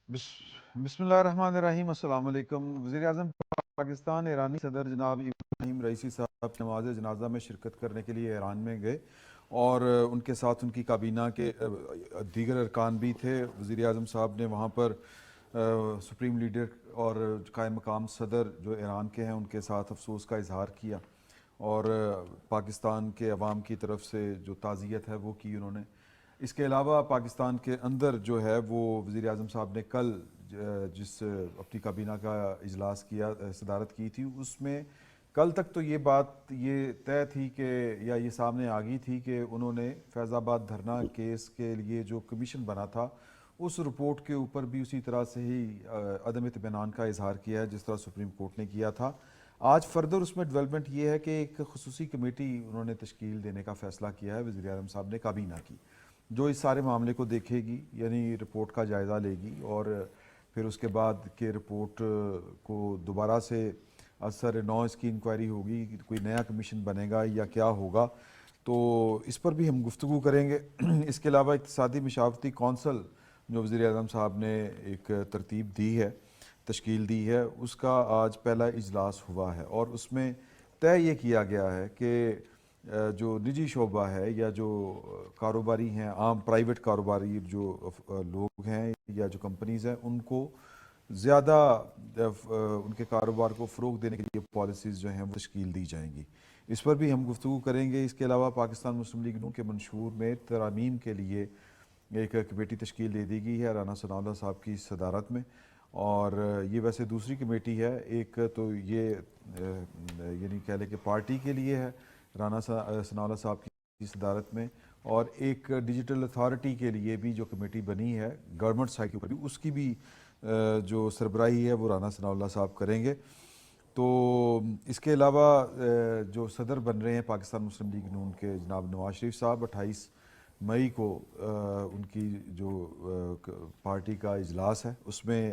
بسم اللہ الرحمن الرحیم، السلام علیکم۔ وزیر اعظم پاکستان ایرانی صدر جناب ابراہیم رئیسی صاحب نماز جنازہ میں شرکت کرنے کے لیے ایران میں گئے، اور ان کے ساتھ ان کی کابینہ کے دیگر ارکان بھی تھے۔ وزیر اعظم صاحب نے وہاں پر سپریم لیڈر اور قائم مقام صدر جو ایران کے ہیں ان کے ساتھ افسوس کا اظہار کیا، اور پاکستان کے عوام کی طرف سے جو تعزیت ہے وہ کی انہوں نے۔ اس کے علاوہ پاکستان کے اندر جو ہے وہ وزیر اعظم صاحب نے کل جس اپنی کابینہ کا اجلاس کیا، صدارت کی تھی، اس میں کل تک تو یہ بات یہ طے تھی کہ یا یہ سامنے آ گئی تھی کہ انہوں نے فیض آباد دھرنا کیس کے لیے جو کمیشن بنا تھا اس رپورٹ کے اوپر بھی اسی طرح سے ہی عدم اطمینان کا اظہار کیا ہے جس طرح سپریم کورٹ نے کیا تھا۔ آج فردر اس میں ڈیولپمنٹ یہ ہے کہ ایک خصوصی کمیٹی انہوں نے تشکیل دینے کا فیصلہ کیا ہے وزیر اعظم صاحب نے کابینہ کی، جو اس سارے معاملے کو دیکھے گی، یعنی رپورٹ کا جائزہ لے گی، اور پھر اس کے بعد کہ رپورٹ کو دوبارہ سے اثر نو اس کی انکوائری ہوگی، کوئی نیا کمیشن بنے گا یا کیا ہوگا، تو اس پر بھی ہم گفتگو کریں گے۔ اس کے علاوہ اقتصادی مشاورتی کونسل جو وزیر اعظم صاحب نے ایک ترتیب دی ہے، تشکیل دی ہے، اس کا آج پہلا اجلاس ہوا ہے، اور اس میں طے یہ کیا گیا ہے کہ جو نجی شعبہ ہے یا جو کاروباری ہیں، عام پرائیویٹ کاروباری جو لوگ ہیں یا جو کمپنیز ہیں، ان کو زیادہ ان کے کاروبار کو فروغ دینے کے لیے پالیسیز جو ہیں وہ تشکیل دی جائیں گی۔ اس پر بھی ہم گفتگو کریں گے۔ اس کے علاوہ پاکستان مسلم لیگ نون کے منشور میں ترامیم کے لیے ایک کمیٹی تشکیل دے دی گئی ہے رانا ثناء اللہ صاحب کی صدارت میں، اور یہ ویسے دوسری کمیٹی ہے۔ ایک تو یہ یعنی کہہ لیں کہ پارٹی کے لیے ہے رانا ثناء اللہ صاحب کی صدارت میں، اور ایک ڈیجیٹل اتھارٹی کے لیے بھی جو کمیٹی بنی ہے گورنمنٹ سائٹ کے اوپر بھی، اس کی بھی جو سربراہی ہے وہ رانا ثناء اللہ صاحب کریں گے۔ تو اس کے علاوہ جو صدر بن رہے ہیں پاکستان مسلم لیگ نون کے جناب نواز شریف صاحب، 28 مئی کو ان کی جو پارٹی کا اجلاس ہے اس میں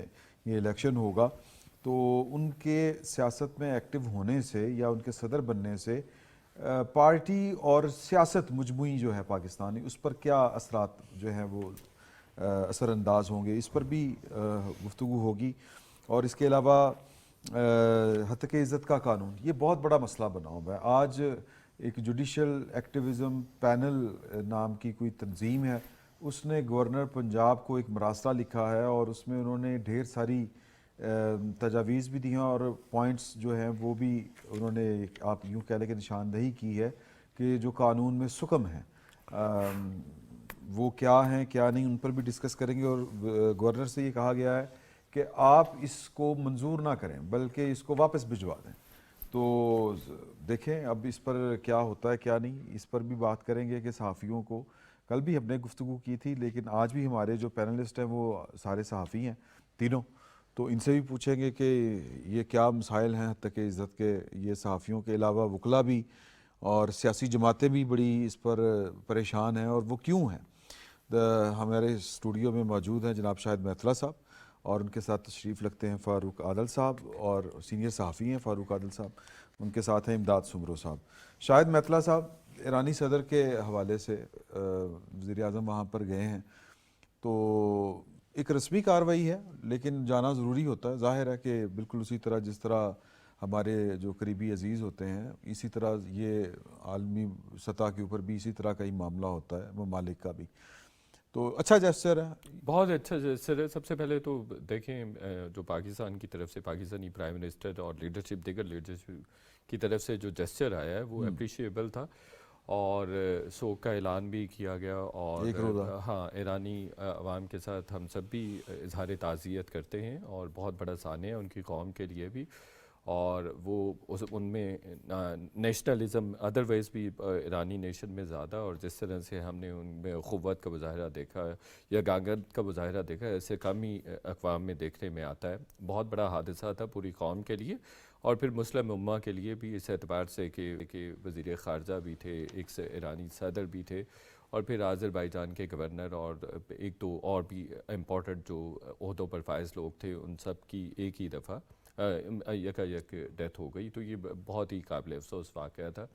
یہ الیکشن ہوگا، تو ان کے سیاست میں ایکٹیو ہونے سے یا ان کے صدر بننے سے پارٹی اور سیاست مجموعی جو ہے پاکستانی، اس پر کیا اثرات جو ہیں وہ اثر انداز ہوں گے، اس پر بھی گفتگو ہوگی۔ اور اس کے علاوہ حتیٰ عزت کا قانون، یہ بہت بڑا مسئلہ بنا ہوا ہے۔ آج ایک جوڈیشل ایکٹیویزم پینل نام کی کوئی تنظیم ہے، اس نے گورنر پنجاب کو ایک مراسلہ لکھا ہے، اور اس میں انہوں نے ڈھیر ساری تجاویز بھی دی ہیں، اور پوائنٹس جو ہیں وہ بھی انہوں نے آپ یوں کہہ لیں کہ نشاندہی کی ہے کہ جو قانون میں سکم ہیں وہ کیا ہیں کیا نہیں، ان پر بھی ڈسکس کریں گے۔ اور گورنر سے یہ کہا گیا ہے کہ آپ اس کو منظور نہ کریں بلکہ اس کو واپس بھجوا دیں۔ تو دیکھیں اب اس پر کیا ہوتا ہے کیا نہیں، اس پر بھی بات کریں گے کہ صحافیوں کو، کل بھی ہم نے گفتگو کی تھی لیکن آج بھی ہمارے جو پینلسٹ ہیں وہ سارے صحافی ہیں تینوں، تو ان سے بھی پوچھیں گے کہ یہ کیا مسائل ہیں حتیٰ کہ عزت کے، یہ صحافیوں کے علاوہ وکلا بھی اور سیاسی جماعتیں بھی بڑی اس پر پریشان ہیں، اور وہ کیوں ہیں۔ ہمارے اسٹوڈیو میں موجود ہیں جناب شاہد میتھلا صاحب، اور ان کے ساتھ تشریف رکھتے ہیں فاروق عادل صاحب، اور سینئر صحافی ہیں فاروق عادل صاحب، ان کے ساتھ ہیں امداد سمرو صاحب۔ شاہد میتھلا صاحب، ایرانی صدر کے حوالے سے وزیر اعظم وہاں پر گئے ہیں، تو ایک رسمی کارروائی ہے لیکن جانا ضروری ہوتا ہے۔ ظاہر ہے کہ بالکل اسی طرح جس طرح ہمارے جو قریبی عزیز ہوتے ہیں، اسی طرح یہ عالمی سطح کے اوپر بھی اسی طرح کا ہی معاملہ ہوتا ہے ممالک کا بھی، تو اچھا جیسچر ہے۔ بہت اچھا سر ہے۔ سب سے پہلے تو دیکھیں جو پاکستان کی طرف سے پاکستانی پرائم منسٹر اور لیڈرشپ دیگر لیڈرشپ کی طرف سے جو جسچر آیا ہے وہ اپریشیبل تھا، اور سوگ کا اعلان بھی کیا گیا، اور ایک روزہ ہاں ایرانی عوام کے ساتھ ہم سب بھی اظہار تعزیت کرتے ہیں، اور بہت بڑا سانحہ ہے ان کی قوم کے لیے بھی، اور وہ ان میں نیشنلزم ادروائز بھی ایرانی نیشن میں زیادہ، اور جس طرح سے ہم نے ان میں قوت کا مظاہرہ دیکھا یا گانگت کا مظاہرہ دیکھا، ایسے کم ہی اقوام میں دیکھنے میں آتا ہے۔ بہت بڑا حادثہ تھا پوری قوم کے لیے، اور پھر مسلم امہ کے لیے بھی، اس اعتبار سے کہ وزیر خارجہ بھی تھے، ایک ایرانی صدر بھی تھے، اور پھر آذربائیجان کے گورنر اور ایک دو اور بھی امپورٹنٹ جو عہدوں پر فائز لوگ تھے، ان سب کی ایک ہی دفعہ یکا یک ڈیتھ ہو گئی، تو یہ بہت ہی قابل افسوس واقعہ تھا۔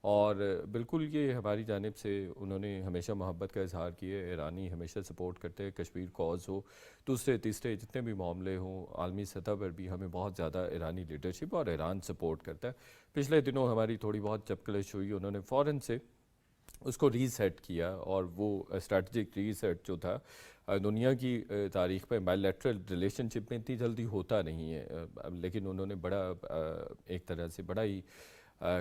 اور بالکل یہ ہماری جانب سے انہوں نے ہمیشہ محبت کا اظہار کیا ہے. ایرانی ہمیشہ سپورٹ کرتے ہیں, کشمیر کاز ہو, دوسرے تیسرے جتنے بھی معاملے ہوں, عالمی سطح پر بھی ہمیں بہت زیادہ ایرانی لیڈرشپ اور ایران سپورٹ کرتا ہے. پچھلے دنوں ہماری تھوڑی بہت چپکلش ہوئی, انہوں نے فوراً سے اس کو ری سیٹ کیا, اور وہ اسٹریٹجک ری سیٹ جو تھا دنیا کی تاریخ پہ بائی لیٹرل ریلیشن شپ میں اتنی جلدی ہوتا نہیں ہے, لیکن انہوں نے بڑا ایک طرح سے بڑا ہی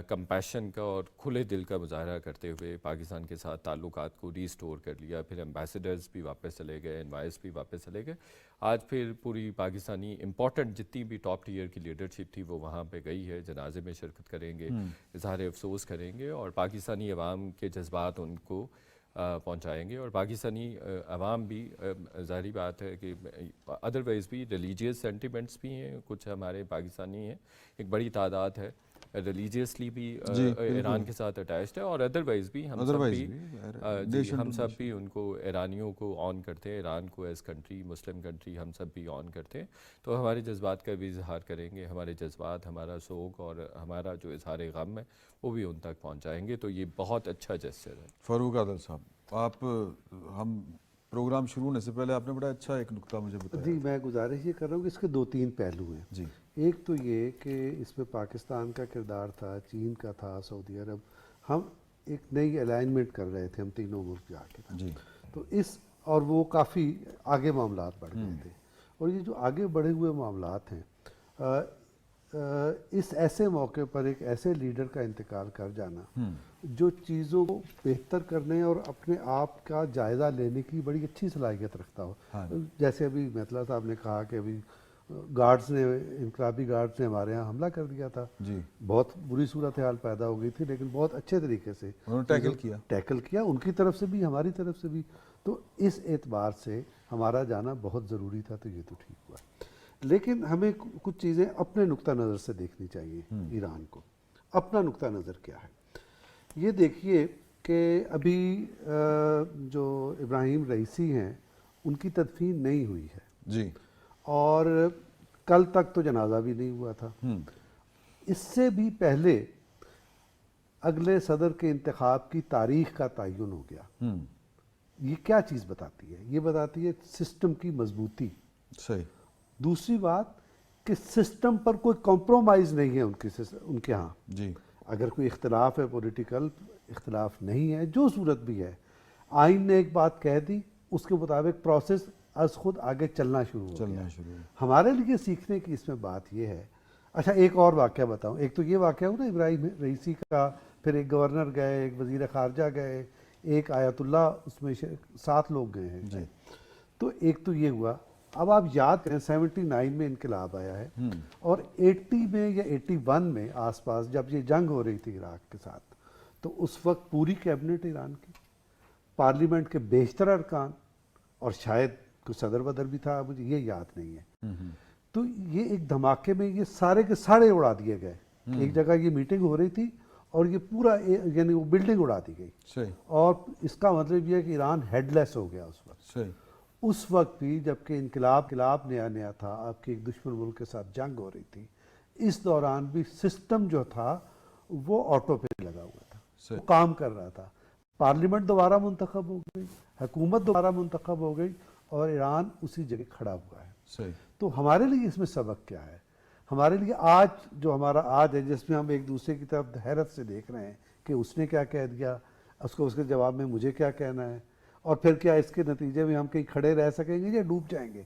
کمپیشن کا اور کھلے دل کا مظاہرہ کرتے ہوئے پاکستان کے ساتھ تعلقات کو ریسٹور کر لیا. پھر ایمبیسڈرز بھی واپس چلے گئے, انوائس بھی واپس چلے گئے. آج پھر پوری پاکستانی امپورٹنٹ جتنی بھی ٹاپ ٹیئر کی لیڈرشپ تھی وہ وہاں پہ گئی ہے, جنازے میں شرکت کریں گے, اظہار افسوس کریں گے, اور پاکستانی عوام کے جذبات ان کو پہنچائیں گے. اور پاکستانی عوام بھی ظاہری بات ہے کہ ادروائز بھی ریلیجیس سینٹیمنٹس بھی ہیں, کچھ ہمارے پاکستانی ہیں, ایک بڑی تعداد ہے ریلیجیسلی بھی ایران کے ساتھ اٹیچڈ ہے, اور ادروائز بھی ہم سب بھی ان کو ایرانیوں کو آن کرتے ہیں, ایران کو ایز کنٹری, مسلم کنٹری ہم سب بھی آن کرتے ہیں. تو ہمارے جذبات کا بھی اظہار کریں گے, ہمارے جذبات, ہمارا سوگ اور ہمارا جو اظہار غم ہے وہ بھی ان تک پہنچائیں گے. تو یہ بہت اچھا جسچر ہے. فاروق عادل صاحب, آپ ہم پروگرام شروع ہونے سے پہلے آپ نے بڑا اچھا ایک نکتہ مجھے بتایا. جی, میں گزارش یہ کر رہا ہوں کہ اس کے 2-3 پہلو ہیں. جی, ایک تو یہ کہ اس میں پاکستان کا کردار تھا, چین کا تھا, سعودی عرب, ہم ایک نئی الائنمنٹ کر رہے تھے, ہم تینوں ملک جا کے تھا. جی, تو اس اور وہ کافی آگے معاملات بڑھ گئے تھے, اور یہ جو آگے بڑھے ہوئے معاملات ہیں, اس ایسے موقع پر ایک ایسے لیڈر کا انتقال کر جانا جو چیزوں کو بہتر کرنے اور اپنے آپ کا جائزہ لینے کی بڑی اچھی صلاحیت رکھتا ہو. جیسے ابھی میتلا صاحب نے کہا کہ ابھی گارڈز نے, انقلابی گارڈز نے ہمارے ہاں حملہ کر دیا تھا, جی, بہت بری صورتحال پیدا ہو گئی تھی, لیکن بہت اچھے طریقے سے انہوں نے ٹیکل کیا, ان کی طرف سے بھی, ہماری طرف سے بھی. تو اس اعتبار سے ہمارا جانا بہت ضروری تھا, تو یہ تو ٹھیک ہوا. لیکن ہمیں کچھ چیزیں اپنے نقطہ نظر سے دیکھنی چاہیے. ایران کو اپنا نقطہ نظر کیا ہے, یہ دیکھیے کہ ابھی جو ابراہیم رئیسی ہیں ان کی تدفین نہیں ہوئی ہے. جی, اور کل تک تو جنازہ بھی نہیں ہوا تھا. اس سے بھی پہلے اگلے صدر کے انتخاب کی تاریخ کا تعین ہو گیا. یہ کیا چیز بتاتی ہے؟ یہ بتاتی ہے سسٹم کی مضبوطی. صحیح. دوسری بات کہ سسٹم پر کوئی کمپرومائز نہیں ہے ان کے ہاں. جی, اگر کوئی اختلاف ہے, پولیٹیکل اختلاف نہیں ہے, جو صورت بھی ہے, آئین نے ایک بات کہہ دی, اس کے مطابق پروسیس از خود آگے چلنا شروع ہو گیا. ہمارے لیے سیکھنے کی اس میں بات یہ ہے. اچھا, ایک اور واقعہ بتاؤں. ایک تو یہ واقعہ ہو نا ابراہیم رئیسی کا, پھر ایک گورنر گئے, ایک وزیر خارجہ گئے, ایک آیت اللہ, اس میں 7 لوگ گئے ہیں. تو ایک تو یہ ہوا. اب آپ یاد کریں 79 میں انقلاب آیا ہے, اور 80 میں یا 81 میں آس پاس جب یہ جنگ ہو رہی تھی عراق کے ساتھ, تو اس وقت پوری کیبنٹ ایران کی, پارلیمنٹ کے بیشتر ارکان, اور شاید کوئی صدر بدر بھی تھا, مجھے یہ یاد نہیں ہے. تو یہ ایک دھماکے میں یہ سارے کے سارے اڑا دیے گئے. ایک جگہ یہ میٹنگ ہو رہی تھی اور یہ پورا یعنی وہ بلڈنگ اڑا دی گئی. اور اس کا مطلب یہ ہے کہ ایران ہیڈ لیس ہو گیا اس وقت. اس وقت بھی جبکہ انقلاب نیا تھا, آپ کے ایک دشمن ملک کے ساتھ جنگ ہو رہی تھی, اس دوران بھی سسٹم جو تھا وہ آٹو پہ لگا ہوا تھا, وہ کام کر رہا تھا. پارلیمنٹ دوبارہ منتخب ہو گئی, حکومت دوبارہ منتخب ہو گئی, اور ایران اسی جگہ کھڑا ہوا ہے. تو ہمارے لیے اس میں سبق کیا ہے؟ ہمارے لیے آج جو ہمارا آج ہے, جس میں ہم ایک دوسرے کی طرف حیرت سے دیکھ رہے ہیں کہ اس نے کیا کہہ دیا, اس کے جواب میں مجھے کیا کہنا ہے, اور پھر کیا اس کے نتیجے میں ہم کہیں کھڑے رہ سکیں گے یا ڈوب جائیں گے.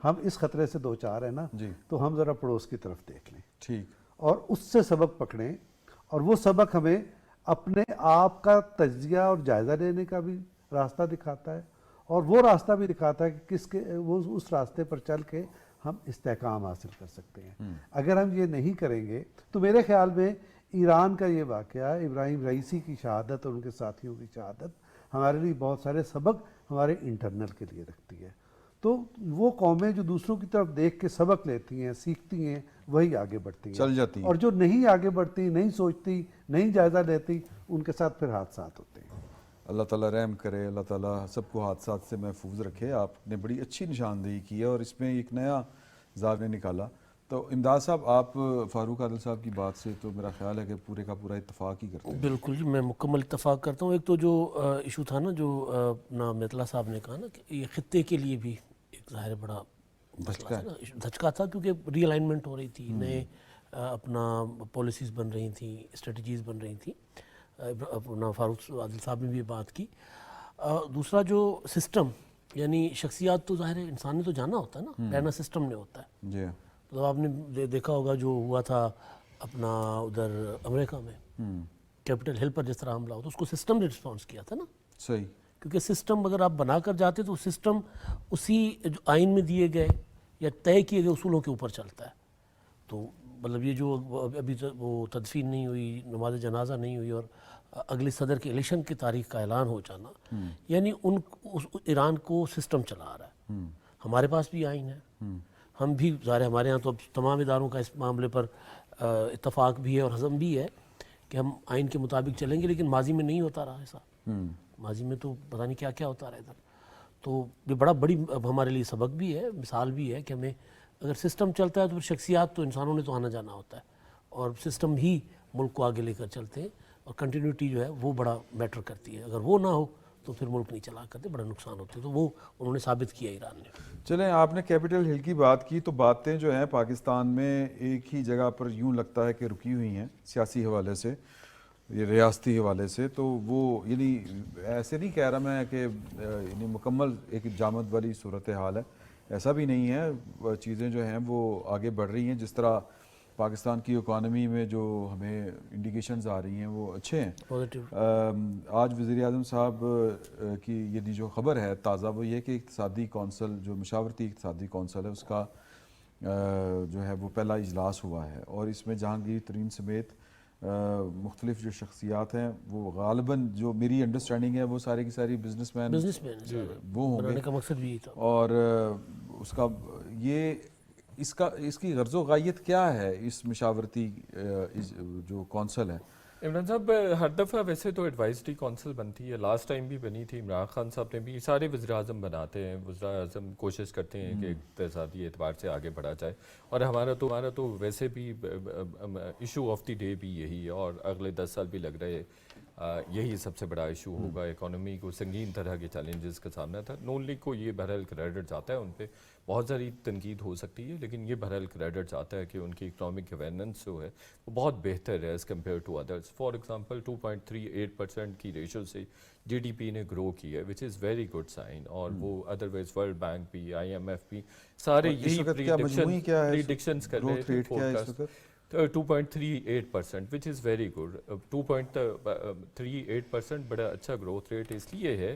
ہم اس خطرے سے 2-4 ہیں نا, تو ہم ذرا پڑوس کی طرف دیکھ لیں, ٹھیک, اور اس سے سبق پکڑیں. اور وہ سبق ہمیں اپنے آپ کا تجزیہ اور جائزہ لینے کا بھی راستہ دکھاتا ہے, اور وہ راستہ بھی دکھاتا ہے کہ وہ اس راستے پر چل کے ہم استحکام حاصل کر سکتے ہیں. اگر ہم یہ نہیں کریں گے تو میرے خیال میں ایران کا یہ واقعہ, ابراہیم رئیسی کی شہادت اور ان کے ساتھیوں کی شہادت ہمارے لیے بہت سارے سبق ہمارے انٹرنل کے لیے رکھتی ہے. تو وہ قومیں جو دوسروں کی طرف دیکھ کے سبق لیتی ہیں, سیکھتی ہیں, وہی آگے بڑھتی ہیں, چل جاتی ہیں. اور جو نہیں آگے بڑھتی, نہیں سوچتی, نہیں جائزہ لیتی, ان کے ساتھ پھر حادثات ہوتے ہیں. اللہ تعالیٰ رحم کرے, اللہ تعالیٰ سب کو حادثات سے محفوظ رکھے. آپ نے بڑی اچھی نشاندہی کی ہے اور اس میں ایک نیا زاویہ نکالا. تو امداد صاحب آپ فاروق عادل صاحب کی بات سے تو میرا خیال ہے کہ پورے کا پورا اتفاق ہی کرتے ہیں. بالکل جی، میں مکمل اتفاق کرتا ہوں. ایک تو جو ایشو تھا نا جو اپنا میتلا صاحب نے کہا نا کہ یہ خطے کے لیے بھی ایک ظاہر بڑا مسئلہ تھا نا، دھچکا تھا، کیونکہ ری الائنمنٹ ہو رہی تھی، نئے اپنا پالیسیز بن رہی تھیں، اسٹریٹجیز بن رہی تھیں. اپنا فاروق عادل صاحب نے بھی یہ بات کی. دوسرا جو سسٹم، یعنی شخصیات تو ظاہر ہے انسان نے تو جانا ہوتا ہے نا، رہنا سسٹم نے ہوتا ہے. جی تو آپ نے دیکھا ہوگا جو ہوا تھا اپنا ادھر امریکہ میں کیپٹل ہل پر جس طرح حملہ ہوا تو اس کو سسٹم نے رسپانس کیا تھا نا. صحیح. کیونکہ سسٹم اگر آپ بنا کر جاتے تو سسٹم اسی جو آئین میں دیے گئے یا طے کیے گئے اصولوں کے اوپر چلتا ہے. تو مطلب یہ جو ابھی وہ تدفین نہیں ہوئی، نماز جنازہ نہیں ہوئی اور اگلے صدر کے الیکشن کی تاریخ کا اعلان ہو جانا، یعنی ایران کو سسٹم چلا رہا ہے. ہمارے پاس بھی آئین ہے، ہم بھی ظاہر ہمارے ہاں تو اب تمام اداروں کا اس معاملے پر اتفاق بھی ہے اور حزم بھی ہے کہ ہم آئین کے مطابق چلیں گے، لیکن ماضی میں نہیں ہوتا رہا ایسا. ماضی میں تو پتہ نہیں کیا کیا ہوتا رہا ادھر. تو یہ بڑی اب ہمارے لیے سبق بھی ہے، مثال بھی ہے کہ ہمیں اگر سسٹم چلتا ہے تو پھر شخصیات تو انسانوں نے تو آنا جانا ہوتا ہے اور سسٹم ہی ملک کو آگے لے کر چلتے ہیں، اور کنٹینیوٹی جو ہے وہ بڑا میٹر کرتی ہے. اگر وہ نہ ہو تو پھر ملک نہیں چلا کرتے، بڑا نقصان ہوتے. تو وہ انہوں نے ثابت کیا ایران نے. چلیں، آپ نے کیپٹل ہل کی بات کی تو باتیں جو ہیں پاکستان میں ایک ہی جگہ پر یوں لگتا ہے کہ رکی ہوئی ہیں سیاسی حوالے سے، یہ ریاستی حوالے سے. تو وہ یعنی ایسے نہیں کہہ رہا میں کہ یعنی مکمل ایک جامد والی صورتحال ہے، ایسا بھی نہیں ہے. چیزیں جو ہیں وہ آگے بڑھ رہی ہیں. جس طرح پاکستان کی اکانومی میں جو ہمیں انڈیکیشنز آ رہی ہیں وہ اچھے ہیں. آج وزیر اعظم صاحب کی یہ جو خبر ہے تازہ وہ یہ کہ اقتصادی کونسل جو مشاورتی اقتصادی کونسل ہے اس کا جو ہے وہ پہلا اجلاس ہوا ہے، اور اس میں جہانگیر ترین سمیت مختلف جو شخصیات ہیں وہ غالباً جو میری انڈرسٹینڈنگ ہے وہ سارے کی ساری بزنس مین وہ ہوں گے. کا مقصد بھی تھا. اور اس کا یہ اس کی غرض و غایت کیا ہے اس مشاورتی جو کونسل ہے؟ عمران صاحب ہر دفعہ ویسے تو ایڈوائزری کونسل بنتی ہے، لاسٹ ٹائم بھی بنی تھی، عمران خان صاحب نے بھی، سارے وزیر اعظم بناتے ہیں. وزیر اعظم کوشش کرتے ہیں کہ اقتصادی اعتبار سے آگے بڑھا جائے، اور ہمارا تو ویسے بھی ایشو آف دی ڈے بھی یہی ہے، اور اگلے 10 سال بھی لگ رہے یہی سب سے بڑا ایشو ہوگا. اکانومی کو سنگین طرح کے چیلنجز کا سامنا تھا. نون لیگ کو یہ بہرحال کریڈٹ جاتا ہے، ان پہ بہت ساری تنقید ہو سکتی ہے، لیکن یہ بہرحال کریڈٹ جاتا ہے کہ ان کی اکنامک گورننس جو ہے وہ بہت بہتر ہے as compare to others. For example 2.38% کی ریشو سے جی ڈی پی نے گرو کی ہے، وچ از ویری گڈ سائن. اور وہ ادروائز ورلڈ بینک بھی، آئی ایم ایف بھی، سارے یہی پریڈکشنز کر رہے تھے. 2.38% which is very good. 2.38% بڑا اچھا گروتھ ریٹ اس لیے ہے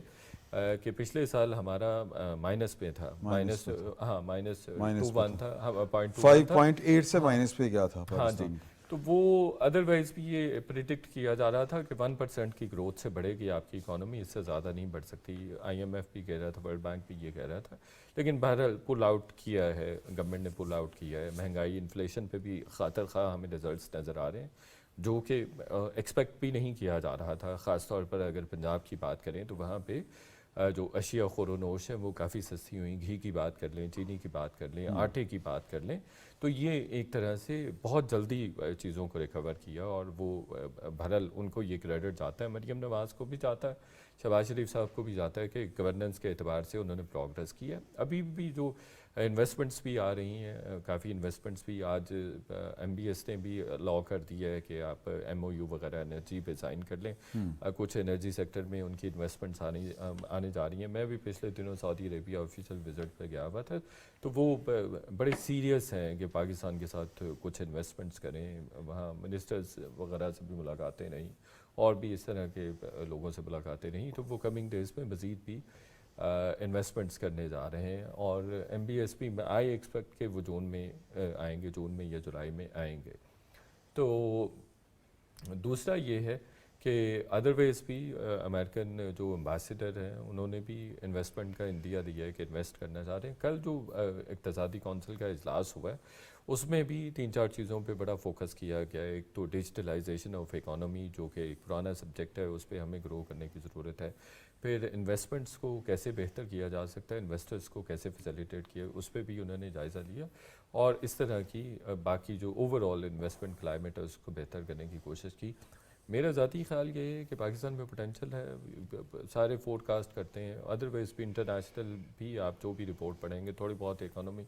کہ پچھلے سال ہمارا مائنس پہ تھا، مائنس 2.1 تھا، 5.8 سے مائنس پہ گیا تھا. ہاں جی. تو وہ ادروائز بھی یہ پریڈکٹ کیا جا رہا تھا کہ 1% کی گروتھ سے بڑھے گی آپ کی اکانومی، اس سے زیادہ نہیں بڑھ سکتی. آئی ایم ایف بھی کہہ رہا تھا، ورلڈ بینک بھی یہ کہہ رہا تھا، لیکن بہرحال پل آؤٹ کیا ہے گورنمنٹ نے، پل آؤٹ کیا ہے. مہنگائی انفلیشن پہ بھی خاطر خواہ ہمیں رزلٹس نظر آ رہے ہیں جو کہ ایکسپیکٹ بھی نہیں کیا جا رہا تھا. خاص طور پر اگر پنجاب کی بات کریں تو وہاں پہ جو اشیاء خور و نوش ہیں وہ کافی سستی ہوئیں. گھی کی بات کر لیں، چینی کی بات کر لیں، آٹے کی بات کر لیں، تو یہ ایک طرح سے بہت جلدی چیزوں کو ریکور کیا، اور وہ بہرحال ان کو یہ کریڈٹ جاتا ہے. مریم نواز کو بھی جاتا ہے، شہباز شریف صاحب کو بھی جاتا ہے کہ گورننس کے اعتبار سے انہوں نے پروگرس کیا. ابھی بھی جو انویسٹمنٹس بھی آ رہی ہیں، کافی انویسٹمنٹس بھی، آج ایم بی ایس نے بھی لاء کر دیا ہے کہ آپ ایم او یو وغیرہ انرجی پہ سائن کر لیں. کچھ انرجی سیکٹر میں ان کی انویسٹمنٹس آنے جا رہی ہیں. میں بھی پچھلے دنوں سعودی عربیہ آفیشیل وزٹ پہ گیا ہوا تھا، تو وہ بڑے سیریس ہیں کہ پاکستان کے ساتھ کچھ انویسٹمنٹس کریں. وہاں منسٹرز وغیرہ سے بھی ملاقاتیں رہیں، اور بھی اس طرح کے لوگوں سے ملاقاتیں رہیں. تو وہ کمنگ ڈیز میں مزید بھی انویسٹمنٹس کرنے جا رہے ہیں، اور ایم بی ایس پی میں آئی ایکسپیکٹ کہ وہ جون میں آئیں گے، جون میں یا جولائی میں آئیں گے. تو دوسرا یہ ہے کہ ادروائز بھی امریکن جو امبیسڈر ہیں انہوں نے بھی انویسٹمنٹ کا انڈیا دیا ہے کہ انویسٹ کرنا چاہ رہے ہیں. کل جو اقتصادی کونسل کا اجلاس ہوا ہے اس میں بھی 3-4 چیزوں پہ بڑا فوکس کیا گیا ہے. ایک تو ڈیجیٹلائزیشن آف اکانومی جو کہ ایک پرانا سبجیکٹ ہے، اس پہ ہمیں گرو کرنے کی ضرورت ہے. پھر انویسٹمنٹس کو کیسے بہتر کیا جا سکتا ہے، انویسٹرز کو کیسے فیسیلیٹیٹ کیا، اس پہ بھی انہوں نے جائزہ لیا، اور اس طرح کی باقی جو اوور آل انویسٹمنٹ کلائمیٹ ہے اس کو بہتر کرنے کی کوشش کی۔ میرا ذاتی خیال یہ ہے کہ پاکستان میں پوٹینشیل ہے، سارے فور کاسٹ کرتے ہیں، ادروائز بھی انٹرنیشنل بھی آپ جو بھی رپورٹ پڑھیں گے، تھوڑی بہت اکانومی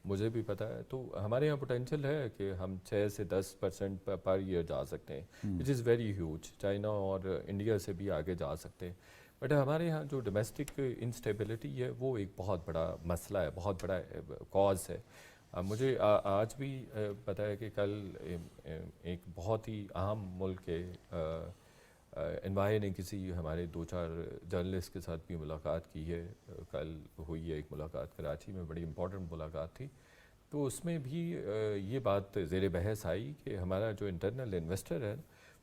مجھے بھی پتہ ہے، تو ہمارے یہاں پوٹینشیل ہے کہ ہم 6 سے 10% پر ایئر جا سکتے ہیں، وچ از ویری ہیوج، چائنا اور انڈیا سے بھی آگے جا سکتے ہیں، بٹ ہمارے یہاں جو ڈومیسٹک انسٹیبلٹی ہے وہ ایک بہت بڑا مسئلہ ہے، بہت بڑا کاز ہے۔ مجھے آج بھی پتہ ہے کہ کل ایک بہت ہی اہم ملک کے انوائے نے کسی ہمارے 2-4 جرنلسٹ کے ساتھ بھی ملاقات کی ہے، کل ہوئی ہے ایک ملاقات کراچی میں، بڑی امپورٹنٹ ملاقات تھی، تو اس میں بھی یہ بات زیر بحث آئی کہ ہمارا جو انٹرنل انویسٹر ہے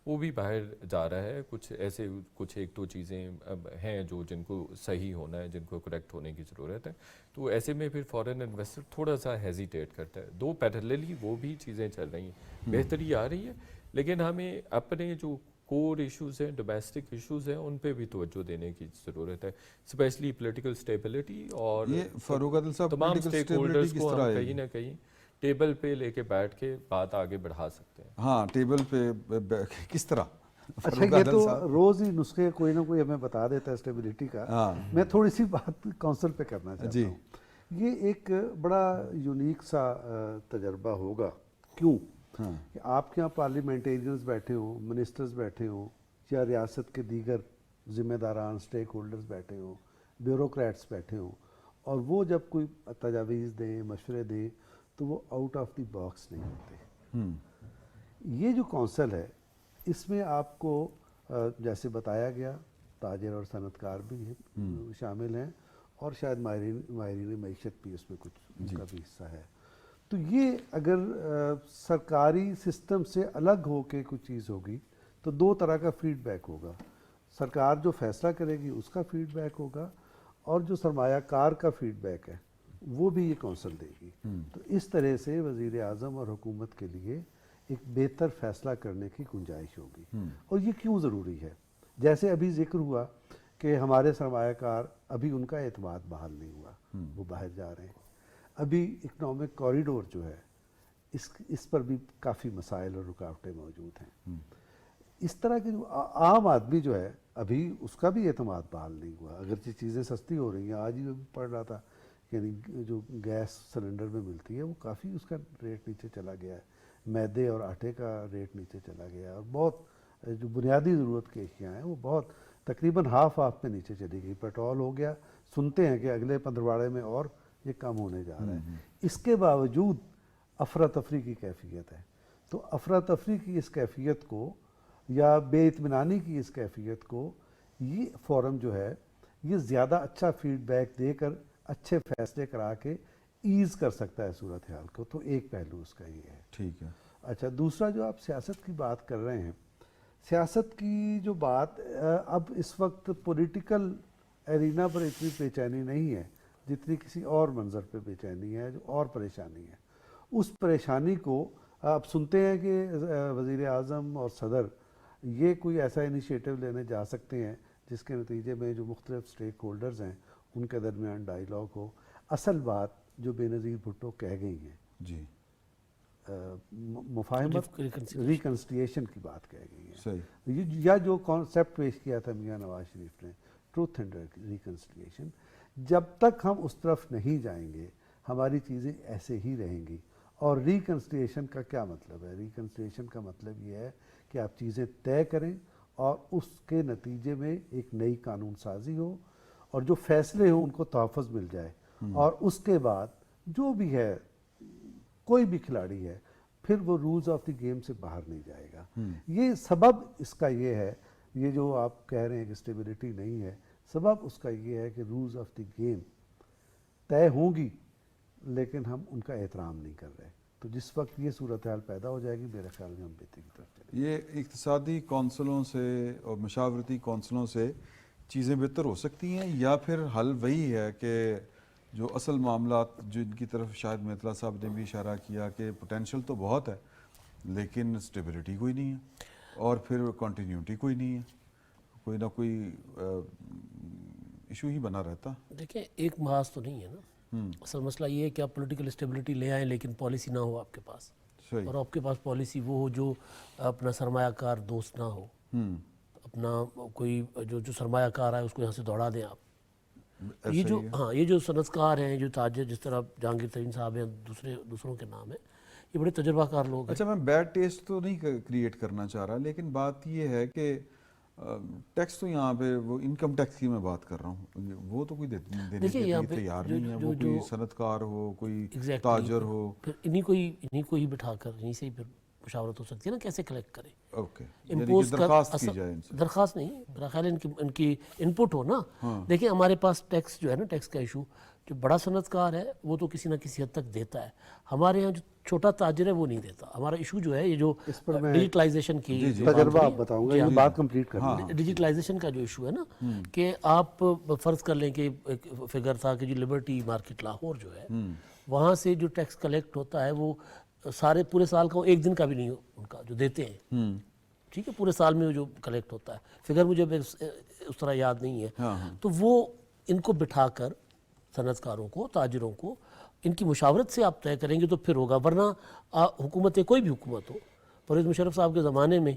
وہ بھی باہر جا رہا ہے، کچھ ایک دو چیزیں ہیں جن کو صحیح ہونا ہے، جن کو کریکٹ ہونے کی ضرورت ہے، تو ایسے میں پھر فورن انویسٹر تھوڑا سا ہیزیٹیٹ کرتا ہے، دو پیرللی وہ بھی چیزیں چل رہی ہیں، بہتری آ رہی ہے، لیکن ہمیں اپنے جو کور ایشوز ہیں، ڈومیسٹک ایشوز ہیں، ان پہ بھی توجہ دینے کی ضرورت ہے، اسپیشلی پولیٹیکل اسٹیبلٹی، اور یہ فاروق عادل صاحب تمام پولیٹیکل اسٹیک اسٹیبلٹی ہولڈرز کس کو طرح ہم آئے کہیں گی؟ نہ کہیں ٹیبل پہ لے کے بیٹھ کے بات آگے بڑھا سکتے ہیں۔ ہاں ٹیبل پہ کس طرح؟ اچھا فاروق یہ عادل تو صاحب روز ہی نسخے کوئی نہ کوئی ہمیں بتا دیتا ہے اسٹیبلٹی کا، میں تھوڑی سی بات کونسل پہ کرنا چاہتا ہوں۔ یہ ایک بڑا یونیک سا تجربہ ہوگا، کیوں کہ آپ کے یہاں پارلیمنٹیرینز بیٹھے ہوں، منسٹرز بیٹھے ہوں، یا ریاست کے دیگر ذمہ داران اسٹیک ہولڈرز بیٹھے ہوں، بیوروکریٹس بیٹھے ہوں، اور وہ جب کوئی تجاویز دیں، مشورے دیں، تو وہ آؤٹ آف دی باکس نہیں ہوتے۔ یہ جو کونسل ہے اس میں آپ کو جیسے بتایا گیا تاجر اور صنعت کار بھی شامل ہیں، اور شاید ماہرین معیشت بھی اس میں کچھ ان کا بھی حصہ ہے۔ تو یہ اگر سرکاری سسٹم سے الگ ہو کے کچھ چیز ہوگی تو دو طرح کا فیڈ بیک ہوگا، سرکار جو فیصلہ کرے گی اس کا فیڈ بیک ہوگا، اور جو سرمایہ کار کا فیڈ بیک ہے وہ بھی یہ کونسل دے گی۔ تو اس طرح سے وزیر اعظم اور حکومت کے لیے ایک بہتر فیصلہ کرنے کی گنجائش ہوگی۔ اور یہ کیوں ضروری ہے؟ جیسے ابھی ذکر ہوا کہ ہمارے سرمایہ کار ابھی ان کا اعتماد بحال نہیں ہوا، وہ باہر جا رہے ہیں، ابھی اکنامک کوریڈور جو ہے اس پر بھی کافی مسائل اور رکاوٹیں موجود ہیں۔ اس طرح کے جو عام آدمی جو ہے ابھی اس کا بھی اعتماد بحال نہیں ہوا، اگرچہ چیزیں سستی ہو رہی ہیں، آج ہی میں پڑھ رہا تھا یعنی جو گیس سلنڈر میں ملتی ہے وہ کافی اس کا ریٹ نیچے چلا گیا ہے، میدے اور آٹے کا ریٹ نیچے چلا گیا ہے، اور بہت جو بنیادی ضرورت کی اشیاء ہیں وہ بہت تقریباً ہاف پہ نیچے چلی گئی، پیٹرول ہو گیا، سنتے ہیں کہ اگلے پندرواڑے میں اور یہ کم ہونے جا رہا ہے۔ اس کے باوجود افراتفری کی کیفیت ہے، تو افراتفری کی اس کیفیت کو یا بے اطمینانی کی اس کیفیت کو یہ فورم جو ہے یہ زیادہ اچھا فیڈ بیک دے کر اچھے فیصلے کرا کے ایز کر سکتا ہے صورتحال کو، تو ایک پہلو اس کا یہ ہے۔ ٹھیک ہے۔ اچھا دوسرا جو آپ سیاست کی بات کر رہے ہیں، سیاست کی جو بات اب اس وقت پولیٹیکل ایرینا پر اتنی بے چینی نہیں ہے جتنی کسی اور منظر پہ بے چینی ہے اور پریشانی ہے۔ اس پریشانی کو آپ سنتے ہیں کہ وزیر اعظم اور صدر یہ کوئی ایسا انیشیٹو لینے جا سکتے ہیں جس کے نتیجے میں جو مختلف اسٹیک ہولڈرز ہیں ان کے درمیان ڈائیلاگ ہو۔ اصل بات جو بے نظیر بھٹو کہہ گئی ہیں جی مفاہمت ریکنسٹریشن کی بات کہہ گئی ہے، صحیح، یا جو کانسیپٹ پیش کیا تھا میاں نواز شریف نے ٹروتھ اینڈ ریکنسٹریشن، جب تک ہم اس طرف نہیں جائیں گے ہماری چیزیں ایسے ہی رہیں گی۔ اور ریکنسٹریشن کا کیا مطلب ہے؟ ریکنسٹریشن کا مطلب یہ ہے کہ آپ چیزیں طے کریں اور اس کے نتیجے میں ایک نئی قانون سازی ہو، اور جو فیصلے ہوں ان کو تحفظ مل جائے، اور اس کے بعد جو بھی ہے کوئی بھی کھلاڑی ہے پھر وہ رولز آف دی گیم سے باہر نہیں جائے گا۔ یہ سبب اس کا یہ ہے، یہ جو آپ کہہ رہے ہیں کہ اسٹیبلٹی نہیں ہے، سبب اس کا یہ ہے کہ رولز آف دی گیم طے ہوں گی لیکن ہم ان کا احترام نہیں کر رہے، تو جس وقت یہ صورتحال پیدا ہو جائے گی میرے خیال میں ہم بہتری کی طرف چلیں گے۔ یہ اقتصادی کونسلوں سے اور مشاورتی کونسلوں سے چیزیں بہتر ہو سکتی ہیں، یا پھر حل وہی ہے کہ جو اصل معاملات جن کی طرف شاید میتلا صاحب نے بھی اشارہ کیا کہ پوٹینشیل تو بہت ہے لیکن اسٹیبلٹی کوئی نہیں ہے اور پھر کنٹینیوٹی کوئی نہیں ہے، کوئی نہ کوئی ایشو ہی بنا رہتا. دیکھیں ایک محاذ تو نہیں ہے نا. اصل مسئلہ یہ ہے کہ آپ پولیٹیکل اسٹیبلٹی لے آئیں لیکن پالیسی نہ ہو آپ کے پاس, صحیح. اور آپ کے پاس پالیسی وہ ہو جو اپنا سرمایہ کار دوست نہ ہو, اپنا کوئی جو سرمایہ کار ہے اس کو یہاں سے دوڑا دیں آپ. یہ جو یہ جو صنعت کار ہیں, جو تاجر, جس طرح جہانگیر ترین صاحب ہیں, دوسروں کے نام ہیں, یہ بڑے تجربہ کار لوگ ہیں. اچھا, میں بیڈ ٹیسٹ تو نہیں کریٹ کرنا چاہ رہا, لیکن بات یہ ہے کہ ٹیکس تو یہاں پہ وہ انکم ٹیکس کی میں بات کر رہا ہوں, وہ تو کوئی دینے کے لیے تیار نہیں ہے. وہ کوئی صنعت کار ہو, کوئی تاجر ہو, پھر انہی کو ہی بٹھا کر انہی سے ہی پھر مشاورت ہو سکتی ہے نا کیسے کلیکٹ کریں. اوکے, امپوز درخواست کی جائے ان سے. درخواست نہیں, میرا خیال ہے ان کی ان پٹ ہو نا. دیکھیں ہمارے پاس ٹیکس جو ہے نا, ٹیکس کا ایشو, جو بڑا صنعت کار ہے وہ تو کسی نہ کسی حد تک دیتا ہے. ہمارے یہاں جو چھوٹا تاجر ہے وہ نہیں دیتا. ہمارا ایشو جو ہے یہ جو ڈیجیٹلائزیشن کی تجربہ آپ بتاؤں گا, یہ بات کمپلیٹ کر لیں. ڈیجیٹلائزیشن کا جو ایشو ہے نا, کہ آپ فرض کر لیں کہ ایک فگر تھا کہ جو لبرٹی مارکیٹ لاہور جو ہے, وہاں سے جو ٹیکس کلیکٹ ہوتا ہے وہ سارے پورے سال کا ایک دن کا بھی نہیں ان کا جو دیتے ہیں. ٹھیک ہے, پورے سال میں جو کلیکٹ ہوتا ہے, فگر مجھے اس طرح یاد نہیں ہے. تو وہ ان کو بٹھا کر صنعت کاروں کو, تاجروں کو, ان کی مشاورت سے آپ طے کریں گے تو پھر ہوگا. ورنہ حکومتیں, کوئی بھی حکومت ہو, پرویز مشرف صاحب کے زمانے میں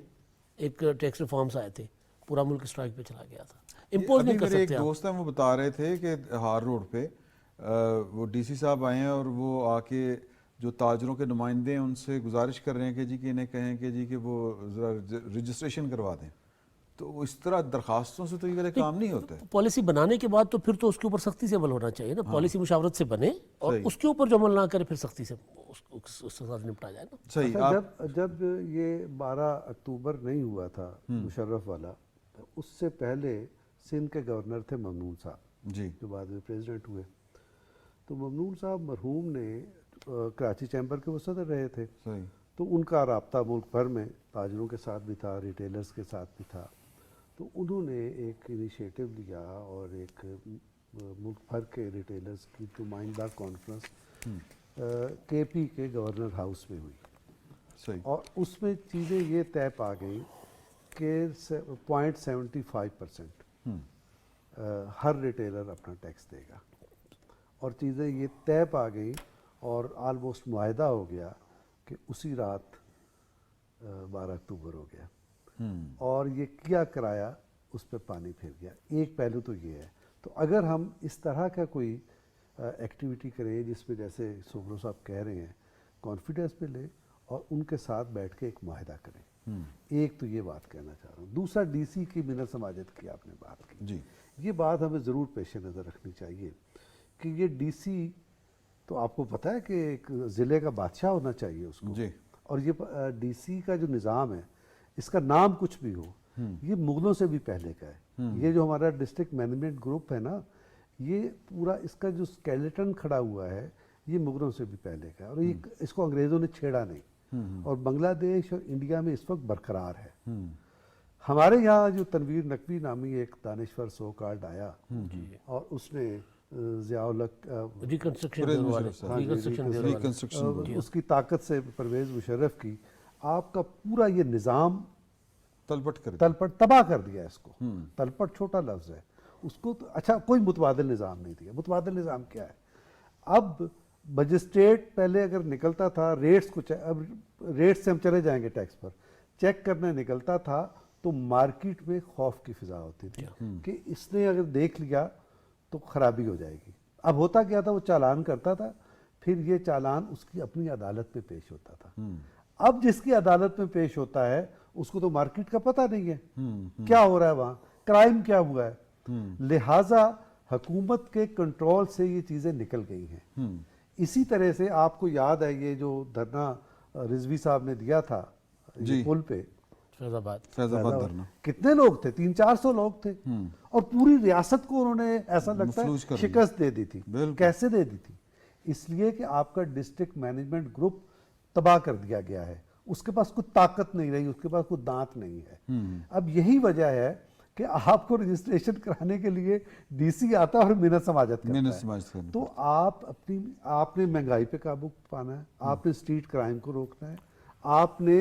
ایک ٹیکس ریفارمز آئے تھے, پورا ملک اسٹرائک پہ چلا گیا تھا. امپوز نہیں کر میرے ایک سکتے آپ. دوست ہیں, وہ بتا رہے تھے کہ ہار روڈ پہ وہ ڈی سی صاحب آئے ہیں اور وہ آ کے جو تاجروں کے نمائندے ہیں ان سے گزارش کر رہے ہیں کہ جی کہ انہیں کہیں کہ جی کہ وہ ذرا رجسٹریشن کروا دیں. تو اس طرح درخواستوں سے تو یہ کام نہیں ہوتا ہے. پالیسی بنانے کے بعد تو پھر تو اس کے اوپر سختی سے عمل ہونا چاہیے نا. پالیسی مشاورت سے بنے اور اس کے اوپر جو عمل نہ کرے پھر سختی سے اس کے ساتھ نپٹا جائے نا. صحیح. جب یہ 12 اکتوبر نہیں ہوا تھا مشرف والا, اس سے پہلے سندھ کے گورنر تھے ممنون صاحب, جی, جو بعد میں پریزیڈنٹ ہوئے. تو ممنون صاحب مرحوم نے کراچی چیمبر کے وہ صدر رہے تھے. صحیح. تو ان کا رابطہ ملک بھر میں تاجروں کے ساتھ بھی تھا, ریٹیلرز کے ساتھ بھی تھا. تو انہوں نے ایک انیشیٹو لیا اور ایک ملک بھر کے ریٹیلرز کی نمائندہ کانفرنس کے پی کے گورنر ہاؤس میں ہوئی. صحیح. اور اس میں چیزیں یہ طے پا گئیں کہ 0.75% ہر ریٹیلر اپنا ٹیکس دے گا, اور چیزیں یہ طے پا گئیں اور آلموسٹ معاہدہ ہو گیا کہ اسی رات 12 اکتوبر ہو گیا. اور یہ کیا کرایا اس پہ پانی پھر گیا. ایک پہلو تو یہ ہے. تو اگر ہم اس طرح کا کوئی ایکٹیویٹی کریں جس میں جیسے سوبرو صاحب کہہ رہے ہیں, کانفیڈنس پہ لیں اور ان کے ساتھ بیٹھ کے ایک معاہدہ کریں. ایک تو یہ بات کہنا چاہ رہا ہوں. دوسرا ڈی سی کی منت سماجت کی آپ نے بات کی, جی, یہ بات ہمیں ضرور پیش نظر رکھنی چاہیے کہ یہ ڈی سی تو آپ کو پتہ ہے کہ ایک ضلع کا بادشاہ ہونا چاہیے اس کو. جی. اور یہ ڈی سی کا جو نظام ہے, اس کا نام کچھ بھی ہو, یہ مغلوں سے بھی پہلے کا ہے. یہ جو ہمارا ڈسٹرکٹ مینجمنٹ گروپ ہے نا, یہ پورا اس کا جو اسکیلیٹن کھڑا ہوا ہے یہ مغلوں سے بھی پہلے کا ہے. اور یہ اس کو انگریزوں نے چھیڑا نہیں, اور بنگلہ دیش اور انڈیا میں اس وقت برقرار ہے. ہمارے یہاں جو تنویر نقوی نامی ایک دانشور سو کارڈ آیا, اور اس نے ضیاء الحق اس کی طاقت سے پرویز مشرف کی آپ کا پورا یہ نظام تلپٹ تباہ کر دیا. اس کو تلپٹ چھوٹا لفظ ہے, اس کو اچھا کوئی متبادل نظام نہیں دیا. متبادل نظام کیا ہے؟ اب مجسٹریٹ پہلے اگر نکلتا تھا ریٹس کو, اب ریٹ سے ہم چلے جائیں گے ٹیکس پر, چیک کرنے نکلتا تھا تو مارکیٹ میں خوف کی فضا ہوتی تھی کہ اس نے اگر دیکھ لیا تو خرابی ہو جائے گی. اب ہوتا کیا تھا, وہ چالان کرتا تھا, پھر یہ چالان اس کی اپنی عدالت میں پیش ہوتا تھا. اب جس کی عدالت میں پیش ہوتا ہے اس کو تو مارکیٹ کا پتہ نہیں ہے کیا ہو رہا ہے, وہاں کرائم کیا ہوا ہے. لہٰذا حکومت کے کنٹرول سے یہ چیزیں نکل گئی ہیں. اسی طرح سے آپ کو یاد ہے یہ جو دھرنا رضوی صاحب نے دیا تھا پل پہ, فیض آباد دھرنا, کتنے لوگ تھے؟ 300-400 لوگ تھے, اور پوری ریاست کو انہوں نے ایسا لگتا ہے شکست دے دی تھی. کیسے دے دی تھی؟ اس لیے کہ آپ کا ڈسٹرکٹ مینجمنٹ گروپ تباہ کر دیا گیا ہے. اس کے پاس کوئی طاقت نہیں رہی, اس کے پاس کوئی دانت نہیں ہے. اب یہی وجہ ہے کہ آپ کو رجسٹریشن کرانے کے لیے ڈی سی آتا ہے اور منت سماجت کرتا ہے. تو آپ نے مہنگائی پہ قابو پانا ہے, آپ نے اسٹریٹ کرائم کو روکنا ہے, آپ نے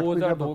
2002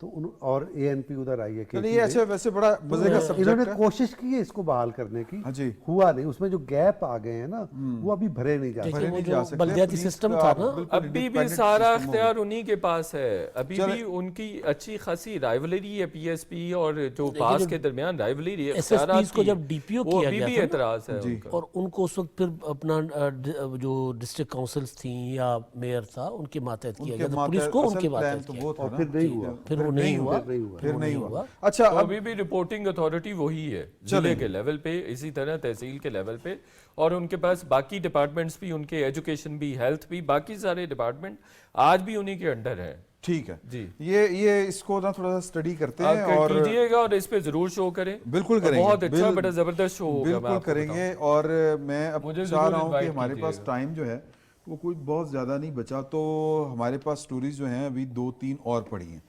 تو اور ANP ادھر آئی ہے یہ اچھا ویسے بڑا مزے کا انہوں سبجیکٹ نے ہے. کوشش کی ہے اس کو بحال کرنے کی, جی ہوا نہیں. اس میں جو گیپ آ گئے ہیں نا وہ ابھی بھرے نہیں جا سکتے. بھرے وہ نہیں جو جا سکتے. بلدیاتی پولیس سسٹم کا تھا نا, بالکل ابھی بھی independent سارا system ہو گیا. اختیار انہی کے پاس ہے. ابھی بھی ان کی اچھی خاصی رائیولری ہے PSP اور جو پاس کے درمیان رائیولری ہے, SSPs کو جب DPO وہ کیا ابھی گیا بھی تھا نا, اعتراض ہے ان کا. اور ان کو اس وقت پھر اپنا جو ڈسٹرکٹ کاؤنسلز تھیں یا میئر تھا ان کے ماتحت کیا گیا تھا, پولیس کو ان کے ماتحت کیا, اور پھر نہیں ہوا. پھر وہ نہیں ہوا. پھر نہیں ہوا. تو اچھا ابھی بھی رپورٹنگ اتھارٹی وہی ہے ضلع کے لیول پہ, اسی طرح تحصیل کے لیول پہ, اور ان کے پاس باقی ڈپارٹمنٹس بھی, ان کے ایجوکیشن بھی, ہیلتھ بھی, باقی سارے ڈپارٹمنٹ آج بھی انہی کے انڈر ہیں. ٹھیک ہے جی, یہ اس کو نا تھوڑا سا اسٹڈی کرتے ہیں اور کیجیے گا اور اس پہ ضرور شو کریں. بالکل کریں گے, بہت اچھا بڑا زبردست شو ہوگا. بالکل کریں گے. اور میں اب مجھے چاہ رہا ضرور ہوں کہ invite ہمارے پاس کیجیے گا. ٹائم جو ہے وہ کوئی بہت زیادہ نہیں بچا, تو ہمارے پاس سٹوریز جو ہیں ابھی 2-3 اور پڑی ہیں,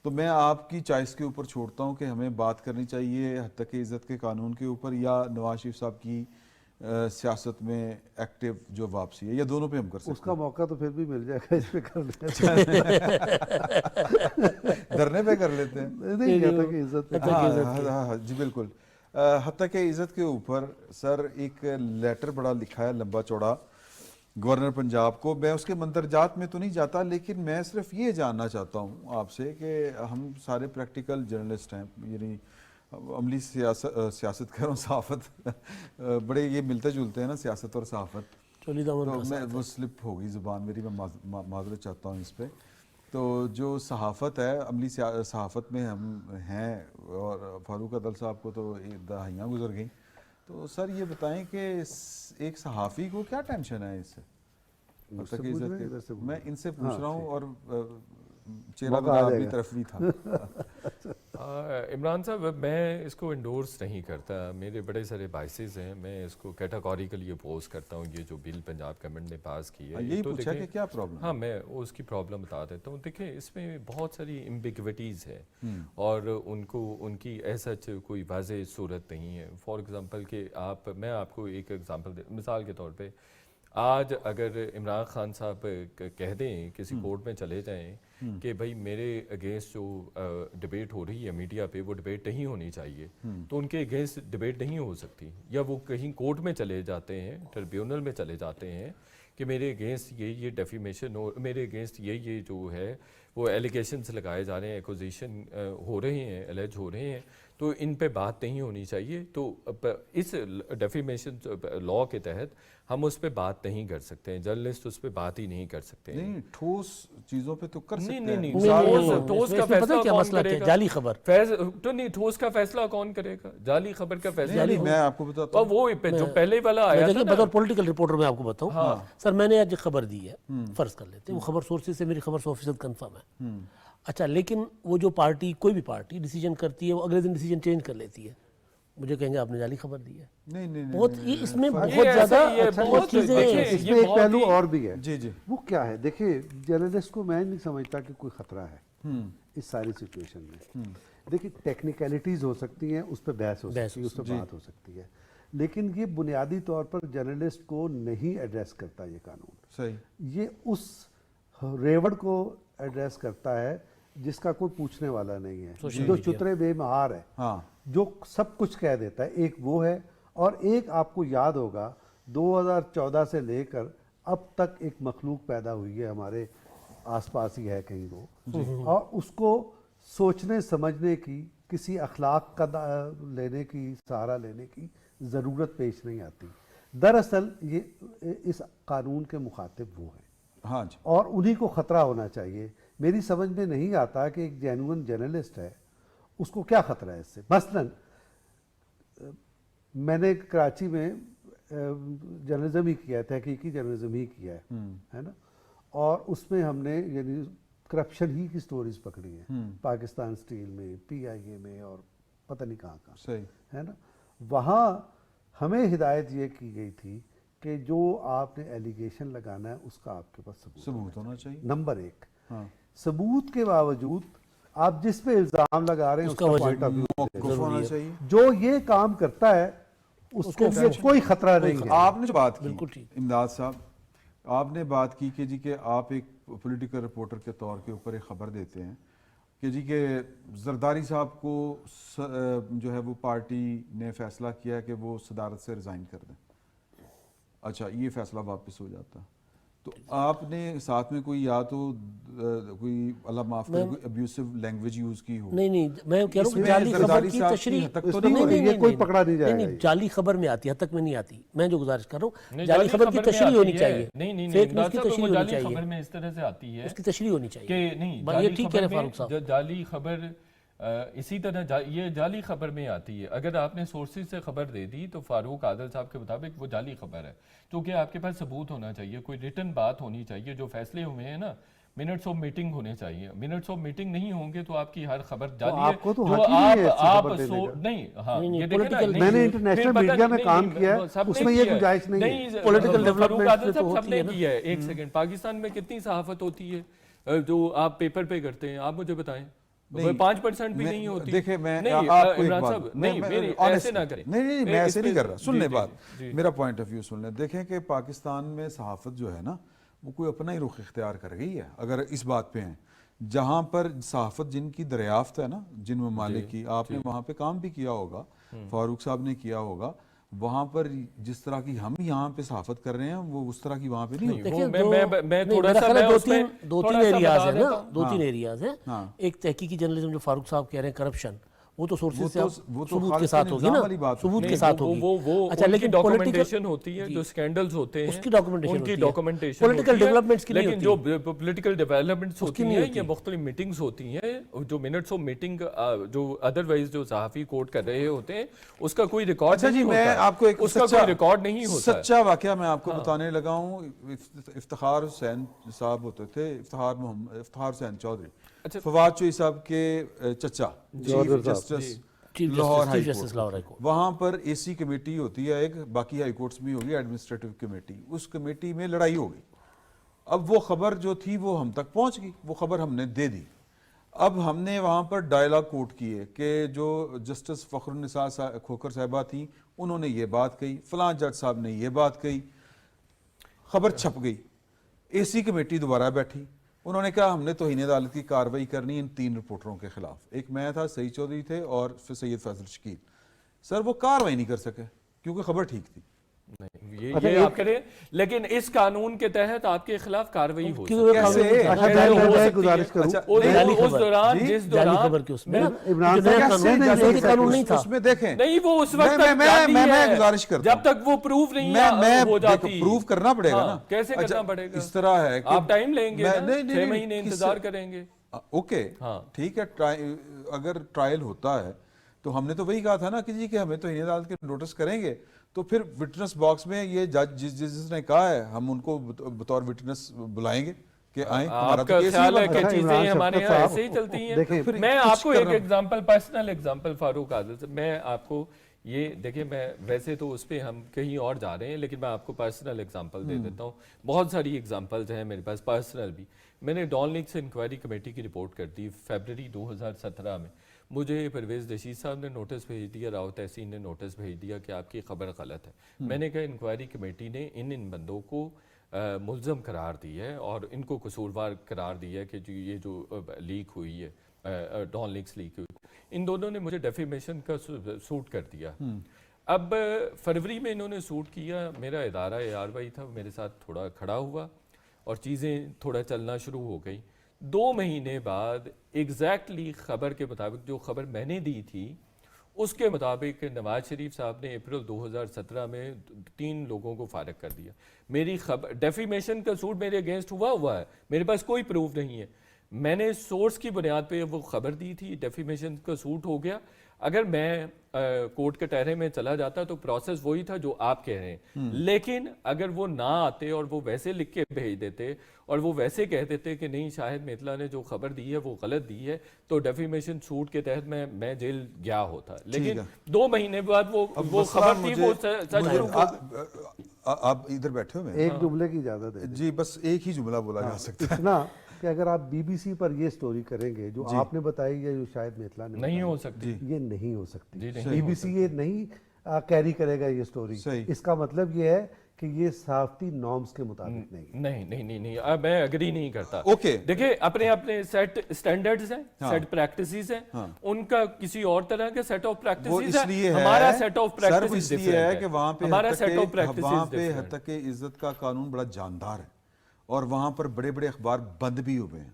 تو میں آپ کی چوائس کے اوپر چھوڑتا ہوں کہ ہمیں بات کرنی چاہیے حتیٰ عزت کے قانون کے اوپر یا نواز شریف صاحب کی سیاست میں ایکٹیو جو واپسی ہے, یا دونوں پہ ہم کر سکتے ہیں. اس کا موقع تو پھر بھی مل جائے گا, اس پہ کر لیتے دھرنے پہ کر لیتے ہیں. نہیں حتیٰ کہ عزت ہاں جی بالکل. حتیٰ کہ عزت کے اوپر سر ایک لیٹر بڑا لکھا ہے لمبا چوڑا گورنر پنجاب کو. میں اس کے مندرجات میں تو نہیں جاتا, لیکن میں صرف یہ جاننا چاہتا ہوں آپ سے کہ ہم سارے پریکٹیکل جرنلسٹ ہیں, یعنی عملی سیاست کر رہا ہوں, صحافت بڑے یہ ملتے جلتے ہیں نا سیاست اور صحافت, تو میں وہ سلپ ہوگی زبان میری, میں معذرت چاہتا ہوں اس پہ. تو جو صحافت ہے, عملی صحافت میں ہم ہیں, اور فاروق عدل صاحب کو تو دہائیاں گزر گئیں, تو سر یہ بتائیں کہ ایک صحافی کو کیا ٹینشن ہے اس سے؟ میں ان سے پوچھ رہا ہوں, اور چہرہ بدار بھی طرف نہیں تھا. عمران صاحب میں اس کو انڈورس نہیں کرتا, میرے بڑے سارے بائسز ہیں, میں اس کو کیٹاگوریکلی اپوز کرتا ہوں. یہ جو بل پنجاب گورنمنٹ نے پاس کی ہے, یہی پوچھا کہ کیا پرابلم. ہاں میں اس کی پرابلم بتا دیتا ہوں. دیکھیں اس میں بہت ساری امبیگوٹیز ہیں اور ان کی ایسا کوئی واضح صورت نہیں ہے. فار ایگزامپل کہ میں آپ کو ایک ایگزامپل مثال کے طور پہ, آج اگر عمران خان صاحب کہہ دیں کسی کورٹ میں چلے جائیں کہ بھائی میرے اگینسٹ جو ڈیبیٹ ہو رہی ہے میڈیا پہ وہ ڈیبیٹ نہیں ہونی چاہیے, تو ان کے اگینسٹ ڈیبیٹ نہیں ہو سکتی. یا وہ کہیں کورٹ میں چلے جاتے ہیں, ٹریبیونل میں چلے جاتے ہیں کہ میرے اگینسٹ یہ ڈیفیمیشن ہو, میرے اگینسٹ یہ جو ہے وہ ایلیگیشنز لگائے جا رہے ہیں, ایکوزیشن ہو رہے ہیں, الیج ہو رہے ہیں, تو ان پہ بات نہیں ہونی چاہیے. تو اس ڈیفیمیشن لاء کے تحت ہم اس پہ بات نہیں کر سکتے ہیں, جرنلسٹ اس پہ بات ہی نہیں کر سکتے ہیں. نہیں ٹھوس چیزوں پہ تو کر سکتے ہیں. نہیں ٹھوس کا فیصلہ کون کرے گا؟ جعلی خبر تو نہیں, ٹھوس کا فیصلہ کون کرے گا؟ جعلی خبر کا فیصلہ میں آپ کو بتاتا ہوں, وہ جو پہلے والا آیا تھا بطور پولیٹیکل رپورٹر میں آپ کو بتاؤں سر, میں نے آج خبر دی ہے, فرض کر لیتے ہیں وہ خبر سورسز سے میری خبر 100% کنفرم ہے, اچھا, لیکن وہ جو پارٹی, کوئی بھی پارٹی ڈیسیجن کرتی ہے, وہ اگلے دن ڈیسیجن چینج کر لیتی ہے, مجھے کہیں گے آپ نے جعلی خبر دی ہے. نہیں بہت اس میں بہت زیادہ بہت چیزیں, اس میں ایک پہلو اور بھی ہے. جی وہ کیا ہے؟ دیکھیں جرنلسٹ کو میں نہیں سمجھتا کہ کوئی خطرہ ہے اس ساری سچویشن میں. دیکھیں ٹیکنیکلٹیز ہو سکتی ہیں, اس پہ بحث ہو سکتی ہے, اس پہ بات ہو سکتی ہے, لیکن یہ بنیادی طور پر جرنلسٹ کو نہیں ایڈریس کرتا یہ قانون. صحیح, یہ اس ریوڑ کو ایڈریس کرتا ہے جس کا کوئی پوچھنے والا نہیں ہے, جو چترے بے مہار ہے, جو سب کچھ کہہ دیتا ہے. ایک وہ ہے, اور ایک آپ کو یاد ہوگا 2014 سے لے کر اب تک ایک مخلوق پیدا ہوئی ہے ہمارے آس پاس ہی ہے کہیں وہ, اور اس کو سوچنے سمجھنے کی, کسی اخلاق کا لینے کی, سہارا لینے کی ضرورت پیش نہیں آتی. دراصل یہ اس قانون کے مخاطب وہ ہیں, ہاں جی, اور انہی کو خطرہ ہونا چاہیے. میری سمجھ میں نہیں آتا کہ ایک جینوئن جرنلسٹ ہے اس کو کیا خطرہ ہے اس سے. مثلاً میں نے کراچی میں جرنلزم ہی کیا ہے, تحقیقی جرنلزم ہی کیا ہے نا, اور اس میں ہم نے یعنی کرپشن ہی کی سٹوریز پکڑی ہیں, پاکستان سٹیل میں, PIA میں, اور پتہ نہیں کہاں کہاں, صحیح ہے نا. وہاں ہمیں ہدایت یہ کی گئی تھی کہ جو آپ نے ایلیگیشن لگانا ہے اس کا آپ کے پاس ثبوت ہونا چاہیے. نمبر 1, ثبوت کے باوجود آپ جس پہ الزام لگا رہے ہیں اس کا پوائنٹ آف ویو ہونا چاہیے. جو یہ کام کرتا ہے اس کو کوئی خطرہ نہیں ہے. آپ نے جو بات کی امداد صاحب, آپ نے بات کی کہ جی کہ آپ ایک پولیٹیکل رپورٹر کے طور کے اوپر ایک خبر دیتے ہیں کہ جی کہ زرداری صاحب کو جو ہے وہ پارٹی نے فیصلہ کیا کہ وہ صدارت سے ریزائن کر دیں. اچھا یہ فیصلہ واپس ہو جاتا, تو آپ نے ساتھ میں کوئی یا تو کوئی اللہ معاف کرے کوئی ابیوسو لینگویج یوز کی ہو. نہیں میں کہہ رہا ہوں جعلی خبر کی تشریح کوئی پکڑا نہیں جائے گا. نہیں جعلی خبر میں آتی ہے, حد تک میں نہیں آتی. میں جو گزارش کر رہا ہوں جعلی خبر کی تشریح ہونی چاہیے. نہیں فیک نیوز کی تشریح ہونی چاہیے, خبر میں اس طرح سے آتی ہے اس کی تشریح ہونی چاہیے کہ نہیں یہ ٹھیک ہے فاروق صاحب. جعلی خبر اسی طرح یہ جعلی خبر میں آتی ہے. اگر آپ نے سورسز سے خبر دے دی تو فاروق عادل صاحب کے مطابق وہ جعلی خبر ہے, کیونکہ آپ کے پاس ثبوت ہونا چاہیے, کوئی ریٹن بات ہونی چاہیے. جو فیصلے ہوئے ہیں نا منٹس آف میٹنگ ہونے چاہیے. منٹس آف میٹنگ نہیں ہوں گے تو آپ کی ہر خبر جعلی ہے. آپ کو تو حق ہی نہیں ہے آپ خبر دینے کا. نہیں ہاں یہ دیکھیں نا, میں نے انٹرنیشنل میڈیا میں کام کیا ہے, اس میں یہ گنجائش نہیں ہے. پولیٹیکل ڈیولپمنٹ عادل صاحب سب نے کی ہے. ایک سیکنڈ, پاکستان میں کتنی صحافت ہوتی ہے جو آپ پیپر پہ کرتے ہیں, آپ مجھے بتائیں. 5% بھی نہیں ہوتی. دیکھیں میں نہیں آپ کو ایک عمران بات, صاحب نہیں میری ایسے نہ کریں. نہیں میں ایسے نہیں کر رہا, سن لیں بات, جی میرا پوائنٹ آف ویو سن لیں. دیکھیں کہ پاکستان میں صحافت جو ہے نا وہ کوئی اپنا ہی رخ اختیار کر گئی ہے. اگر اس بات پہ ہیں جہاں پر صحافت جن کی دریافت ہے نا جن ممالک کی, آپ نے وہاں پہ کام بھی کیا ہوگا, فاروق صاحب نے کیا ہوگا, وہاں پر جس طرح کی ہم یہاں پہ صحافت کر رہے ہیں وہ اس طرح کی وہاں پہ نہیں ہوتی. میں تھوڑا سا دو تین ایریاز ہیں نا, 2-3 ایریاز ہیں. ایک تحقیقی جرنلزم جو فاروق صاحب کہہ رہے ہیں کرپشن, وہ تو سورسز سے ثبوت کے ساتھ ہوگی نا, ثبوت کے ساتھ ہوگی. اچھا لیکن ڈاکومنٹیشن ہوتی ہے, جو سکینڈلز ہوتے ہیں اس کی ڈاکومنٹیشن ان کی ڈاکومنٹیشن, پولیٹیکل ڈیولپمنٹس کی نہیں ہوتی. لیکن جو پولیٹیکل ڈیولپمنٹس ہوتی ہیں یا مختلف میٹنگز ہوتی ہیں, جو منٹس آف میٹنگ جو ادروائز جو صحافی کوٹ کر رہے ہوتے ہیں اس کا کوئی ریکارڈ نہیں ہوتا. میں آپ کو ایک اس کا کوئی ریکارڈ نہیں ہوتا. سچا واقعہ میں آپ کو بتانے لگا ہوں. افتخار حسین صاحب ہوتے تھے, افتخار حسین چودھری, فواد چوئی صاحب کے چچا chief justice Lahore high court, وہاں پر اے سی کمیٹی ہوتی ہے ایک, باقی ہائی کورٹس میں ہوگی ایڈمنسٹریٹو کمیٹی. اس کمیٹی میں لڑائی ہو گئی. اب وہ خبر جو تھی وہ ہم تک پہنچ گئی, وہ خبر ہم نے دے دی. اب ہم نے وہاں پر ڈائلاگ کوٹ کیے کہ جو جسٹس فخر النساء کھوکھر صاحبہ تھیں انہوں نے یہ بات کہی, فلاں جج صاحب نے یہ بات کہی, خبر چھپ گئی. اے سی کمیٹی دوبارہ بیٹھی, انہوں نے کہا ہم نے توہین عدالت کی کارروائی کرنی ان 3 رپورٹروں کے خلاف. ایک میں تھا, سعید چودھری تھے اور پھر سید فیصل شکیل. سر وہ کارروائی نہیں کر سکے کیونکہ خبر ٹھیک تھی. یہ آپ کریں, لیکن اس قانون کے تحت آپ کے خلاف کارروائی ہو سکتی میں گزارش کروں اس دوران جس دوران اس میں دیکھیں نہیں وہ اس وقت میں گزارش کرتا جب تک وہ پروف نہیں ہو جاتی. پروف کرنا پڑے گا نا. کیسے کرنا پڑے گا؟ اس طرح ہے کہ آپ ٹائم لیں گے, 6 مہینے انتظار کریں گے. اوکے ٹھیک ہے, اگر ٹرائل ہوتا ہے تو ہم نے تو وہی کہا تھا نا کہ جی کہ ہمیں تو توہین عدالت کے نوٹس کریں گے, تو پھر وٹنس باکس میں یہ جج جس نے کہا ہے ہم ان کو بطور وٹنس بلائیں گے کہ آئیں. آپ کا خیال ہے کہ چیزیں ہمارے یہاں ایسے ہی چلتی ہیں؟ میں آپ کو ایک ایگزامپل, پرسنل ایگزامپل فاروق عادل سے میں آپ کو یہ دیکھیں, میں ویسے تو اس پہ ہم کہیں اور جا رہے ہیں لیکن میں آپ کو پرسنل ایگزامپل دے دیتا ہوں. بہت ساری ایگزامپلز ہیں میرے پاس پرسنل بھی. میں نے ڈان لیکس انکوائری کمیٹی کی رپورٹ کر دی فیبرری 2017 میں. مجھے پرویز رشید صاحب نے نوٹس بھیج دیا, راؤ تحسین نے نوٹس بھیج دیا کہ آپ کی خبر غلط ہے. میں نے کہا انکوائری کمیٹی نے ان بندوں کو ملزم قرار دی ہے اور ان کو قصوروار قرار دیا ہے کہ یہ جو لیک ہوئی ہے, ڈان لیکس لیک ہوئی, ان دونوں نے مجھے ڈیفیمیشن کا سوٹ کر دیا. اب فروری میں انہوں نے سوٹ کیا, میرا ادارہ ARY تھا میرے ساتھ تھوڑا کھڑا ہوا اور چیزیں تھوڑا چلنا شروع ہو گئی. 2 مہینے بعد ایگزیکٹلی خبر کے مطابق جو خبر میں نے دی تھی اس کے مطابق نواز شریف صاحب نے اپریل 2017 میں 3 لوگوں کو فارغ کر دیا. میری خبر ڈیفیمیشن کا سوٹ میرے اگینسٹ ہوا ہے, میرے پاس کوئی پروف نہیں ہے. میں نے سورس کی بنیاد پہ وہ خبر دی تھی, ڈیفیمیشن کا سوٹ ہو گیا. اگر میں کورٹ کے ٹہرے میں چلا جاتا تو پروسیس وہی تھا جو آپ کہہ رہے ہیں, لیکن اگر وہ نہ آتے اور وہ ویسے لکھ کے بھیج دیتے اور وہ ویسے کہہ دیتے کہ نہیں شاہد میتلا نے جو خبر دی ہے وہ غلط دی ہے, تو ڈیفیمیشن سوٹ کے تحت میں جیل گیا ہوتا. لیکن 2 مہینے بعد وہ خبر تھی وہ سچ. آپ ادھر بیٹھے ہوئے, ایک جملے کی اجازت ہے جی, بس ایک ہی جملہ بولا جا سکتا ہے اتنا کہ اگر آپ BBC پر یہ سٹوری کریں گے جو آپ نے بتائی ہے, جو شاید میتلا نے نہیں ہو سکتی, یہ نہیں ہو سکتی. جی BBC یہ نہیں کیری کرے گا یہ سٹوری. اس کا مطلب یہ ہے کہ یہ صحافتی نارمز کے مطابق نہیں ہے۔ نہیں اب میں اگری نہیں کرتا۔ اوکے دیکھیں اپنے سیٹ سٹینڈرڈز ہیں، سیٹ پریکٹسز ہیں، ان کا کسی اور طرح کے سیٹ آف پریکٹسز ہیں، ہمارا سیٹ آف پریکٹسز اس لیے ہے کہ وہاں پہ ڈفرینٹ حد تک کہ عزت کا قانون بڑا جاندار ہے اور وہاں پر بڑے بڑے اخبار بند بھی ہوئے ہیں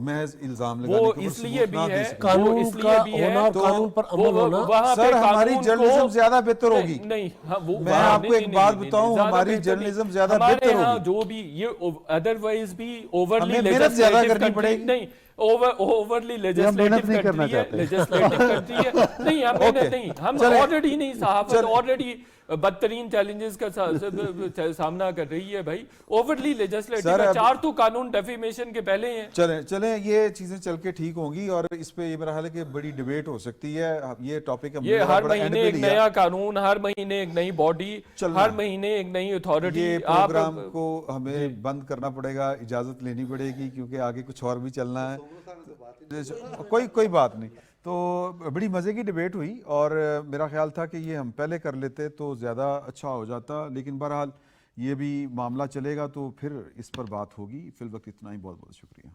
محض الزام لگانے وہ کے اس لیے بھی ہے، قانون کا ہونا اور قانون پر عمل ہونا۔ سر ہماری جرنلزم زیادہ بہتر ہوگی۔ نہیں میں آپ کو ایک بات بتاؤں، ہماری جرنلزم زیادہ بہتر ہوگی۔ جو بھی یہ ادروائز بھی اوورلی ہمیں محنت زیادہ کرنی پڑے گی۔ نہیں اوورلی لیجسلیٹو کنٹری ہے، لیجسلیٹو کنٹری ہے، نہیں ہم محنت نہیں، ہم آلریڈی نہیں، صحافت آلریڈی بدترین چیلنجز کا سامنا کر رہی ہے بھائی، اوورلی لیجسلیٹو کا 4 تو قانون ڈیفیمیشن کے پہلے ہیں۔ چلیں یہ چیزیں چل کے ٹھیک ہوں گی اور اس پہ یہ میرا خیال ہے کہ بڑی ڈیبیٹ ہو سکتی ہے۔ یہ ٹاپک یہ ہر مہینے ایک نیا قانون، ہر مہینے ایک نئی باڈی، ہر مہینے ایک نئی اتھارٹی۔ یہ پروگرام کو ہمیں بند کرنا پڑے گا، اجازت لینی پڑے گی کیونکہ آگے کچھ اور بھی چلنا ہے۔ کوئی بات نہیں، تو بڑی مزے کی ڈیبیٹ ہوئی اور میرا خیال تھا کہ یہ ہم پہلے کر لیتے تو زیادہ اچھا ہو جاتا، لیکن بہرحال یہ بھی معاملہ چلے گا تو پھر اس پر بات ہوگی۔ فی الوقت اتنا ہی، بہت بہت شکریہ۔